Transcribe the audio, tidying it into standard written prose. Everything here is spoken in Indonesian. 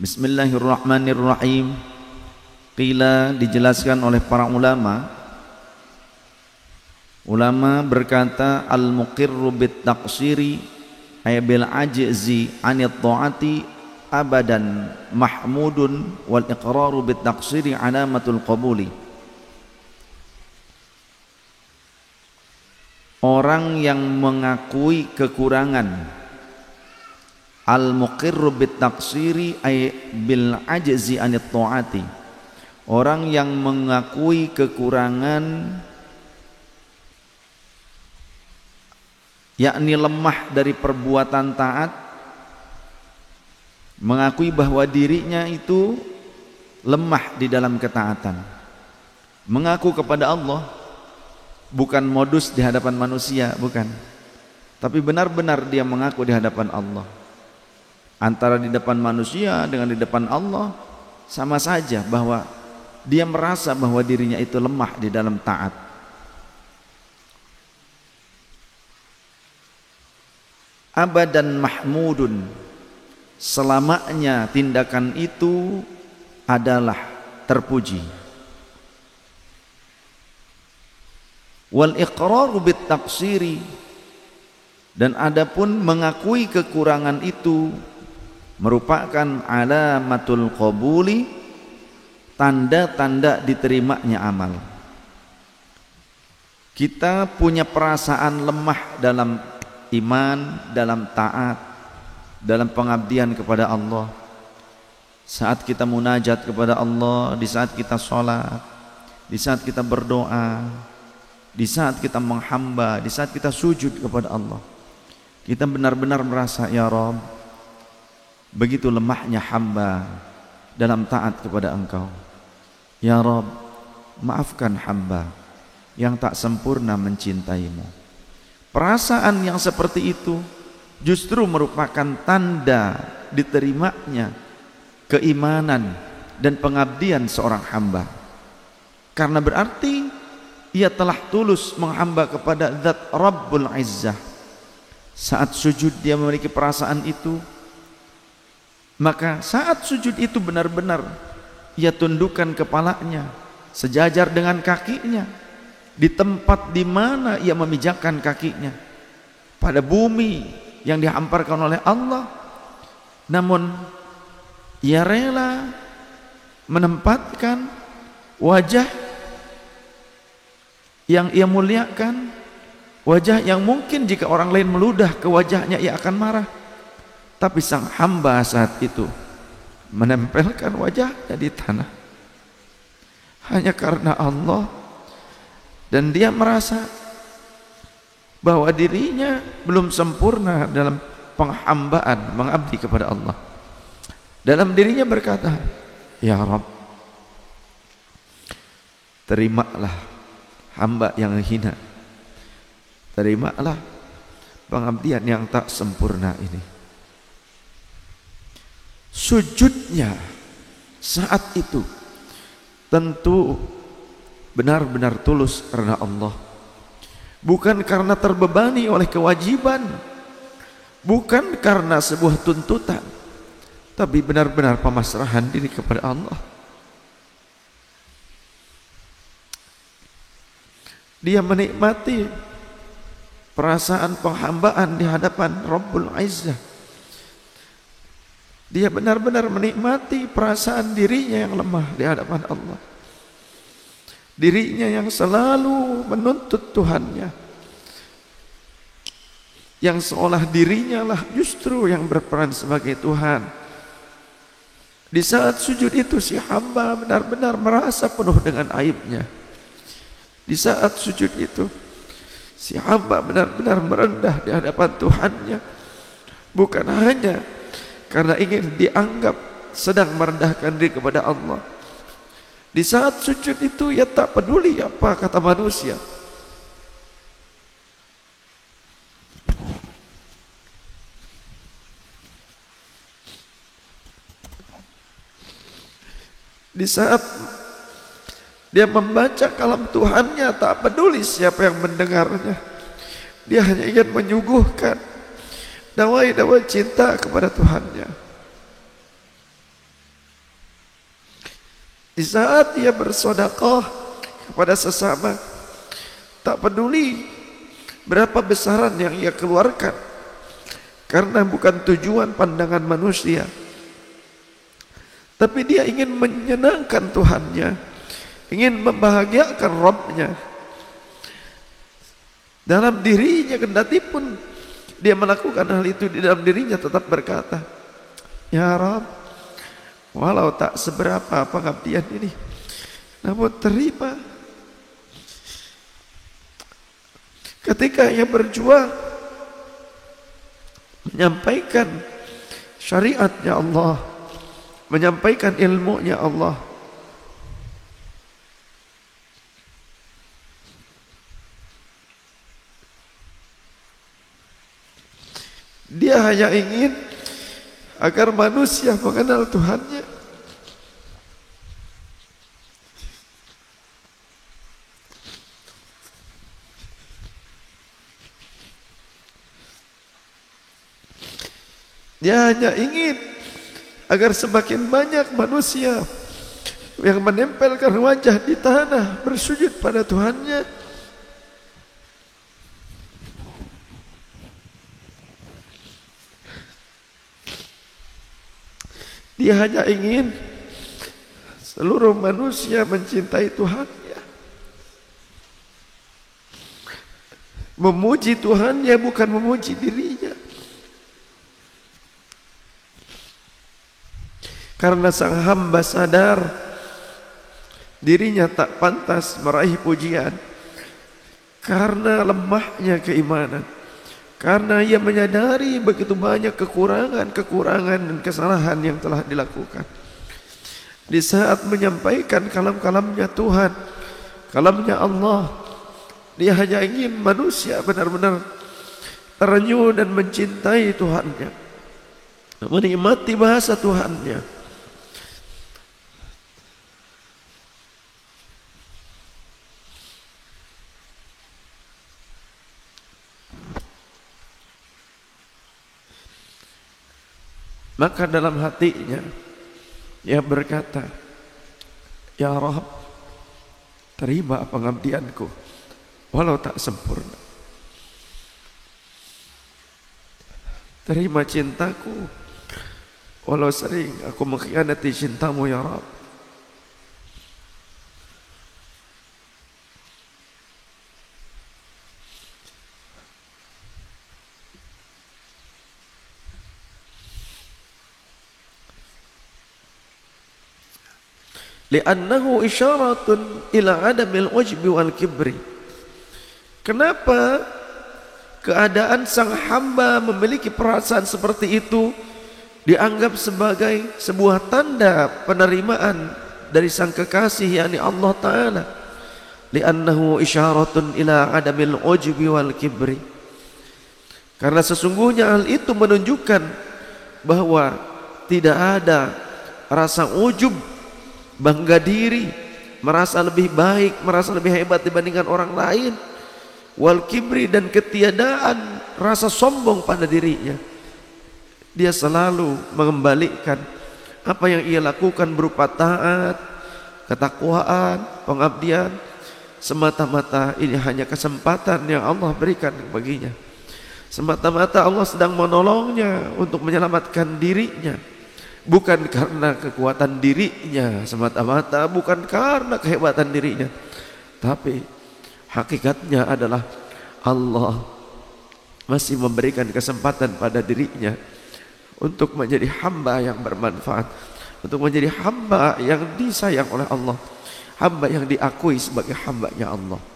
Bismillahirrahmanirrahim. Qila, dijelaskan oleh para ulama berkata al-muqirru bit taqsiri ay bil ajzi anit ta'ati abadan mahmudun wal iqraru bit taqsiri alamatul qabuli. Orang yang mengakui kekurangan, al-muqirru bit taqsiri ay bil ajzi anit ta'ati, orang yang mengakui kekurangan yakni lemah dari perbuatan taat, mengakui bahwa dirinya itu lemah di dalam ketaatan, mengaku kepada Allah, bukan modus di hadapan manusia, bukan, tapi benar-benar dia mengaku di hadapan Allah. Antara di depan manusia dengan di depan Allah sama saja, bahwa dia merasa bahwa dirinya itu lemah di dalam taat. Abadan mahmudun, selamanya tindakan itu adalah terpuji. Wal iqraru bit taqsiri, dan adapun mengakui kekurangan itu merupakan alamatul qabuli, tanda-tanda diterimanya amal. Kita punya perasaan lemah dalam iman, dalam taat, dalam pengabdian kepada Allah. Saat kita munajat kepada Allah, di saat kita sholat, di saat kita berdoa, di saat kita menghamba, di saat kita sujud kepada Allah, kita benar-benar merasa, ya Rabb, begitu lemahnya hamba dalam taat kepada Engkau. Ya Rabb, maafkan hamba yang tak sempurna mencintaimu. Perasaan yang seperti itu justru merupakan tanda diterimanya keimanan dan pengabdian seorang hamba, karena berarti ia telah tulus menghamba kepada Zat Rabbul Izzah. Saat sujud dia memiliki perasaan itu, maka saat sujud itu benar-benar ia tundukkan kepalanya sejajar dengan kakinya di tempat di mana ia memijakkan kakinya pada bumi yang dihamparkan oleh Allah. Namun ia rela menempatkan wajah yang ia muliakan, wajah yang mungkin jika orang lain meludah ke wajahnya ia akan marah, tapi sang hamba saat itu menempelkan wajahnya di tanah hanya karena Allah, dan dia merasa bahwa dirinya belum sempurna dalam penghambaan mengabdi kepada Allah. Dalam dirinya berkata, ya Rabb, terimalah hamba yang hina, terimalah pengabdian yang tak sempurna ini. Sujudnya saat itu tentu benar-benar tulus karena Allah, bukan karena terbebani oleh kewajiban, bukan karena sebuah tuntutan, tapi benar-benar pemasrahan diri kepada Allah. Dia menikmati perasaan penghambaan di hadapan Rabbul Izzah. Dia benar-benar menikmati perasaan dirinya yang lemah di hadapan Allah, dirinya yang selalu menuntut Tuhannya, yang seolah dirinya lah justru yang berperan sebagai Tuhan. Di saat sujud itu si hamba benar-benar merasa penuh dengan aibnya. Di saat sujud itu si hamba benar-benar merendah di hadapan Tuhannya, bukan hanya karena ingin dianggap sedang merendahkan diri kepada Allah. Di saat sujud itu ia tak peduli apa kata manusia. Di saat dia membaca kalam Tuhannya, tak peduli siapa yang mendengarnya. Dia hanya ingin menyuguhkan dawai-dawai cinta kepada Tuhannya. Di saat dia bersedekah kepada sesama, tak peduli berapa besaran yang ia keluarkan, karena bukan tujuan pandangan manusia, tapi dia ingin menyenangkan Tuhannya, ingin membahagiakan Rabbnya. Dalam dirinya kendati pun dia melakukan hal itu, di dalam dirinya tetap berkata, ya Rabb, walau tak seberapa pengabdian ini, namun terima. Ketika ia berjuang menyampaikan syariatnya Allah, menyampaikan ilmunya Allah, dia hanya ingin agar manusia mengenal Tuhannya. Dia hanya ingin agar semakin banyak manusia yang menempelkan wajah di tanah bersujud pada Tuhannya. Dia hanya ingin seluruh manusia mencintai Tuhannya, memuji Tuhannya, bukan memuji dirinya. Karena sang hamba sadar dirinya tak pantas meraih pujian, karena lemahnya keimanan, karena ia menyadari begitu banyak kekurangan dan kesalahan yang telah dilakukan. Di saat menyampaikan kalam-kalamnya Tuhan, kalamnya Allah, dia hanya ingin manusia benar-benar terenyuh dan mencintai Tuhannya, menikmati bahasa Tuhannya. Maka dalam hatinya ia berkata, ya Rabb, terima pengabdianku walau tak sempurna. Terima cintaku walau sering aku mengkhianati cintamu ya Rabb. Li'annahu isyaratun ila adamil ujbi wal kibri. Kenapa keadaan sang hamba memiliki perasaan seperti itu dianggap sebagai sebuah tanda penerimaan dari sang kekasih, yakni Allah Ta'ala? Li'annahu isyaratun ila adamil ujbi wal kibri. Karena sesungguhnya hal itu menunjukkan bahwa tidak ada rasa ujub, bangga diri, merasa lebih baik, merasa lebih hebat dibandingkan orang lain, wal kibri, dan ketiadaan rasa sombong pada dirinya. Dia selalu mengembalikan apa yang ia lakukan berupa taat, ketakwaan, pengabdian, semata-mata ini hanya kesempatan yang Allah berikan baginya. Semata-mata Allah sedang menolongnya untuk menyelamatkan dirinya, bukan karena kekuatan dirinya semata-mata, bukan karena kehebatan dirinya, tapi hakikatnya adalah Allah masih memberikan kesempatan pada dirinya untuk menjadi hamba yang bermanfaat, untuk menjadi hamba yang disayang oleh Allah, hamba yang diakui sebagai hambanya Allah.